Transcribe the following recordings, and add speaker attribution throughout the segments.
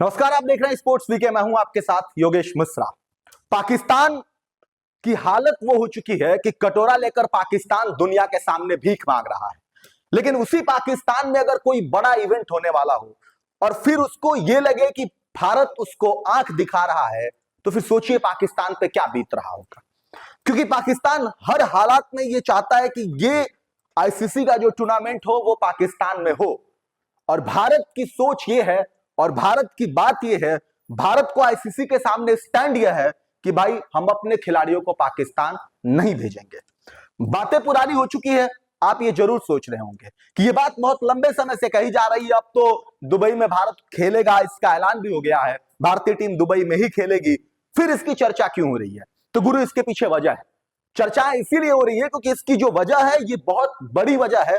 Speaker 1: नमस्कार, आप देख रहे हैं स्पोर्ट्स वीके। मैं हूं आपके साथ योगेश मिश्रा। पाकिस्तान की हालत वो हो चुकी है कि कटोरा लेकर पाकिस्तान दुनिया के सामने भीख मांग रहा है। लेकिन उसी पाकिस्तान में अगर कोई बड़ा इवेंट होने वाला हो और फिर उसको ये लगे कि भारत उसको आंख दिखा रहा है, तो फिर सोचिए पाकिस्तान पे क्या बीत रहा होगा। क्योंकि पाकिस्तान हर हालात में ये चाहता है कि ये आईसीसी का जो टूर्नामेंट हो वो पाकिस्तान में हो। और भारत की सोच ये है और भारत की बात ये है, भारत को आईसीसी के सामने स्टैंड यह है कि भाई हम अपने खिलाड़ियों को पाकिस्तान नहीं भेजेंगे। बातें पुरानी हो चुकी है। आप ये जरूर सोच रहे होंगे कि ये बात बहुत लंबे समय से कही जा रही है। अब तो दुबई में भारत खेलेगा, इसका ऐलान भी हो गया है, भारतीय टीम दुबई में ही खेलेगी। फिर इसकी चर्चा क्यों हो रही है? तो गुरु, इसके पीछे वजह है। चर्चाएं इसीलिए हो रही है क्योंकि इसकी जो वजह है ये बहुत बड़ी वजह है।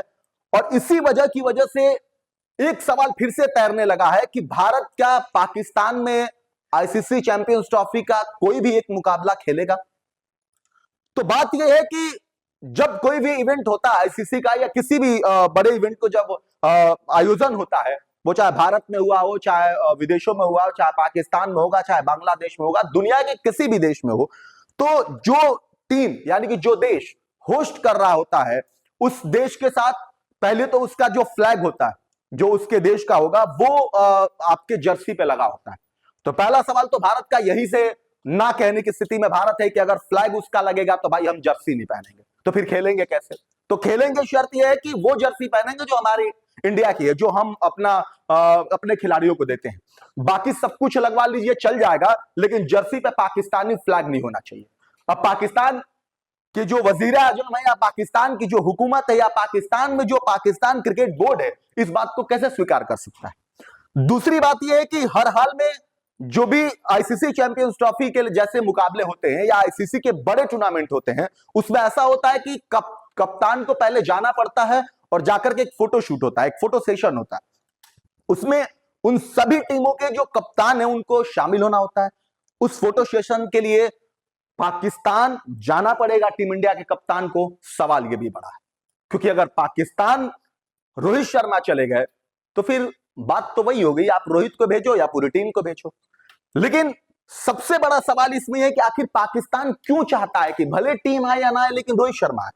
Speaker 1: और इसी वजह की वजह से एक सवाल फिर से तैरने लगा है कि भारत क्या पाकिस्तान में आईसीसी चैंपियंस ट्रॉफी का कोई भी एक मुकाबला खेलेगा? तो बात यह है कि जब कोई भी इवेंट होता है आईसीसी का या किसी भी बड़े इवेंट को जब आयोजन होता है, वो चाहे भारत में हुआ हो, चाहे विदेशों में हुआ हो, चाहे पाकिस्तान में होगा, चाहे बांग्लादेश में होगा, दुनिया के किसी भी देश में हो, तो जो टीम यानी कि जो देश होस्ट कर रहा होता है उस देश के साथ पहले तो उसका जो फ्लैग होता है जो उसके देश का होगा वो आपके जर्सी पे लगा होता है। तो पहला सवाल तो भारत का यही से ना कहने की स्थिति में भारत है कि अगर फ्लैग उसका लगेगा तो भाई हम जर्सी नहीं पहनेंगे, तो फिर खेलेंगे कैसे? तो खेलेंगे शर्त यह है कि वो जर्सी पहनेंगे जो हमारी इंडिया की है, जो हम अपने खिलाड़ियों को देते हैं। बाकी सब कुछ लगवा लीजिए, चल जाएगा, लेकिन जर्सी पे पाकिस्तानी फ्लैग नहीं होना चाहिए। अब पाकिस्तान कि जो वजीर आजम है या पाकिस्तान की जो हुकूमत है या पाकिस्तान में जो पाकिस्तान क्रिकेट बोर्ड है, इस बात को कैसे स्वीकार कर सकता है? दूसरी बात यह है कि हर हाल में जो भी आईसीसी चैंपियंस ट्रॉफी के जैसे मुकाबले होते हैं या आईसीसी के बड़े टूर्नामेंट होते हैं, उसमें ऐसा होता है कि कप्तान को पहले जाना पड़ता है और जाकर के एक फोटो शूट होता है, एक फोटो सेशन होता है। उसमें उन सभी टीमों के जो कप्तान है उनको शामिल होना होता है। उस फोटो सेशन के लिए पाकिस्तान जाना पड़ेगा टीम इंडिया के कप्तान को। सवाल यह भी बड़ा है क्योंकि अगर पाकिस्तान रोहित शर्मा चले गए तो फिर बात तो वही हो गई, आप रोहित को भेजो या पूरी टीम को भेजो। लेकिन सबसे बड़ा सवाल इसमें है कि आखिर पाकिस्तान क्यों चाहता है कि भले टीम आए या ना आए लेकिन रोहित शर्मा आए।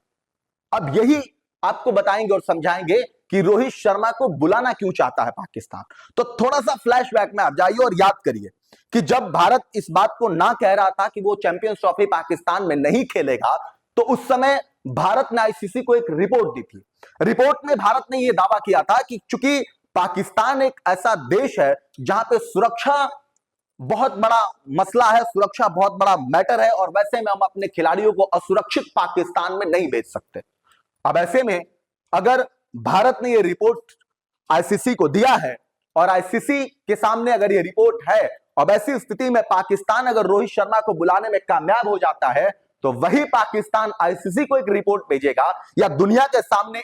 Speaker 1: अब यही आपको बताएंगे और समझाएंगे कि रोहित शर्मा को बुलाना क्यों चाहता है पाकिस्तान। तो थोड़ा सा फ्लैशबैक में आप जाइए और याद करिए कि जब भारत इस बात को ना कह रहा था कि वो चैंपियंस ट्रॉफी पाकिस्तान में नहीं खेलेगा, तो उस समय भारत ने आईसीसी को एक रिपोर्ट दी थी। रिपोर्ट में भारत ने यह दावा किया था कि चूंकि पाकिस्तान एक ऐसा देश है जहां पे सुरक्षा बहुत बड़ा मसला है, सुरक्षा बहुत बड़ा मैटर है, और वैसे में हम अपने खिलाड़ियों को असुरक्षित पाकिस्तान में नहीं भेज सकते। अब ऐसे में अगर भारत ने यह रिपोर्ट आईसीसी को दिया है और आईसीसी के सामने अगर यह रिपोर्ट है, अब ऐसी स्थिति में पाकिस्तान अगर रोहित शर्मा को बुलाने में कामयाब हो जाता है तो वही पाकिस्तान आईसीसी को एक रिपोर्ट भेजेगा या दुनिया के सामने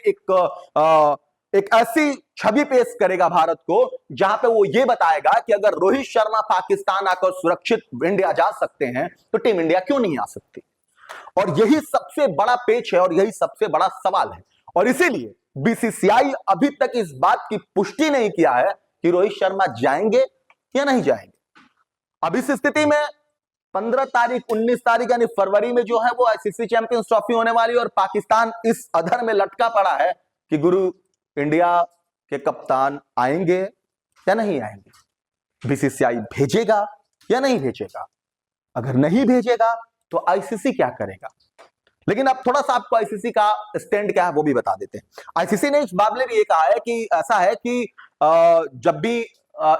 Speaker 1: एक ऐसी छवि पेश करेगा भारत को जहां पे वो ये बताएगा कि अगर रोहित शर्मा पाकिस्तान आकर सुरक्षित इंडिया जा सकते हैं तो टीम इंडिया क्यों नहीं आ सकती। और यही सबसे बड़ा पेच है और यही सबसे बड़ा सवाल है। और इसीलिए बीसीसीआई अभी तक इस बात की पुष्टि नहीं किया है कि रोहित शर्मा जाएंगे या नहीं जाएंगे। अब इस स्थिति में 15 तारीख 19 तारीख यानी फरवरी में जो है वो आईसीसी चैंपियंस ट्रॉफी होने वाली है और पाकिस्तान इस अधर में लटका पड़ा है कि गुरु इंडिया के कप्तान आएंगे या नहीं आएंगे, बीसीसीआई भेजेगा या नहीं भेजेगा। अगर नहीं भेजेगा तो आईसीसी क्या करेगा। लेकिन अब थोड़ा सा आपको आईसीसी का स्टैंड क्या है वो भी बता देते हैं। आईसीसी ने इस मामले में ये कहा है कि ऐसा है कि जब भी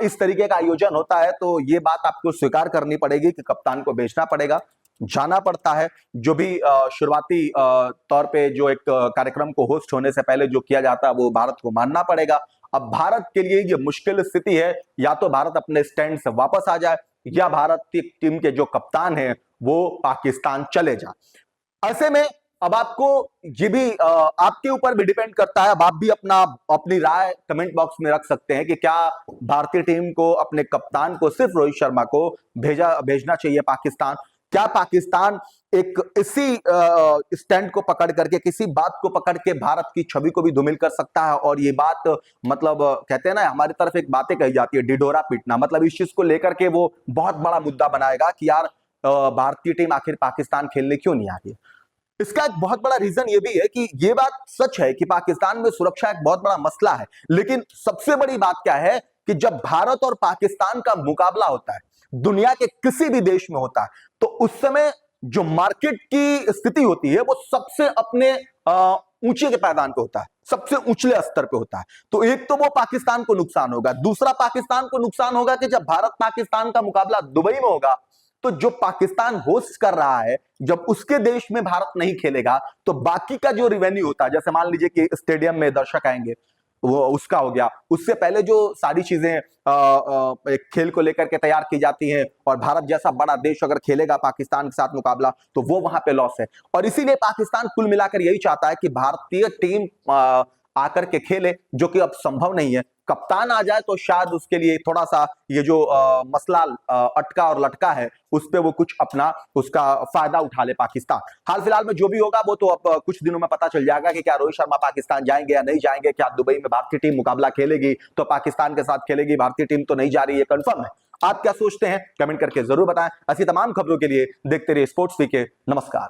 Speaker 1: इस तरीके का आयोजन होता है तो ये बात आपको स्वीकार करनी पड़ेगी कि कप्तान को भेजना पड़ेगा, जाना पड़ता है। जो भी शुरुआती तौर पे जो एक कार्यक्रम को होस्ट होने से पहले जो किया जाता है वो भारत को मानना पड़ेगा। अब भारत के लिए ये मुश्किल स्थिति है, या तो भारत अपने स्टैंड से वापस आ जाए या भारत की टीम के जो कप्तान है वो पाकिस्तान चले जाए। ऐसे में अब आपको ये भी आपके ऊपर भी डिपेंड करता है। अब आप भी अपनी राय कमेंट बॉक्स में रख सकते हैं कि क्या भारतीय टीम को अपने कप्तान को सिर्फ रोहित शर्मा को भेजना चाहिए पाकिस्तान। क्या पाकिस्तान एक इसी स्टैंड को पकड़ करके, किसी बात को पकड़ के भारत की छवि को भी धूमिल कर सकता है। और ये बात मतलब कहते हैं ना, हमारी तरफ एक बातें कही जाती है, डिडोरा पीटना, मतलब इस चीज को लेकर के वो बहुत बड़ा मुद्दा बनाएगा कि यार भारतीय टीम आखिर पाकिस्तान खेलने क्यों नहीं आ रही। इसका एक बहुत बड़ा रीजन ये भी है कि ये बात सच है कि पाकिस्तान में सुरक्षा एक बहुत बड़ा मसला है, लेकिन सबसे बड़ी बात क्या है कि जब भारत और पाकिस्तान का मुकाबला होता है, दुनिया के किसी भी देश में होता है, तो उस समय जो मार्केट की स्थिति होती है वो सबसे अपने ऊंचे के पायदान पे होता है, सबसे ऊंचले स्तर पे होता है। तो एक तो वो पाकिस्तान को नुकसान होगा, दूसरा पाकिस्तान को नुकसान होगा कि जब भारत पाकिस्तान का मुकाबला दुबई में होगा, तो जो पाकिस्तान होस्ट कर रहा है, जब उसके देश में भारत नहीं खेलेगा, तो बाकी का जो रिवेन्यू होता है, जैसे मान लीजिए कि स्टेडियम में दर्शक आएंगे, वो उसका हो गया, उससे पहले जो सारी चीजें एक खेल को लेकर के तैयार की जाती हैं, और भारत जैसा बड़ा देश अगर खेलेगा पाकिस्तान के साथ मुकाबला, तो वो वहां पे लॉस है। और इसीलिए पाकिस्तान कुल मिलाकर यही चाहता है कि भारतीय टीम आकर के खेले, जो कि अब संभव नहीं है। कप्तान आ जाए तो शायद उसके लिए थोड़ा सा ये जो मसला अटका और लटका है, उस पे वो कुछ अपना उसका फायदा उठा ले पाकिस्तान। हाल फिलहाल में जो भी होगा वो तो अब कुछ दिनों में पता चल जाएगा कि क्या रोहित शर्मा पाकिस्तान जाएंगे या नहीं जाएंगे, क्या दुबई में भारतीय टीम मुकाबला खेलेगी तो पाकिस्तान के साथ खेलेगी, भारतीय टीम तो नहीं जा रही है, कंफर्म है। आप क्या सोचते हैं कमेंट करके जरूर बताएं। ऐसी तमाम खबरों के लिए देखते रहिए स्पोर्ट्स वीके। नमस्कार।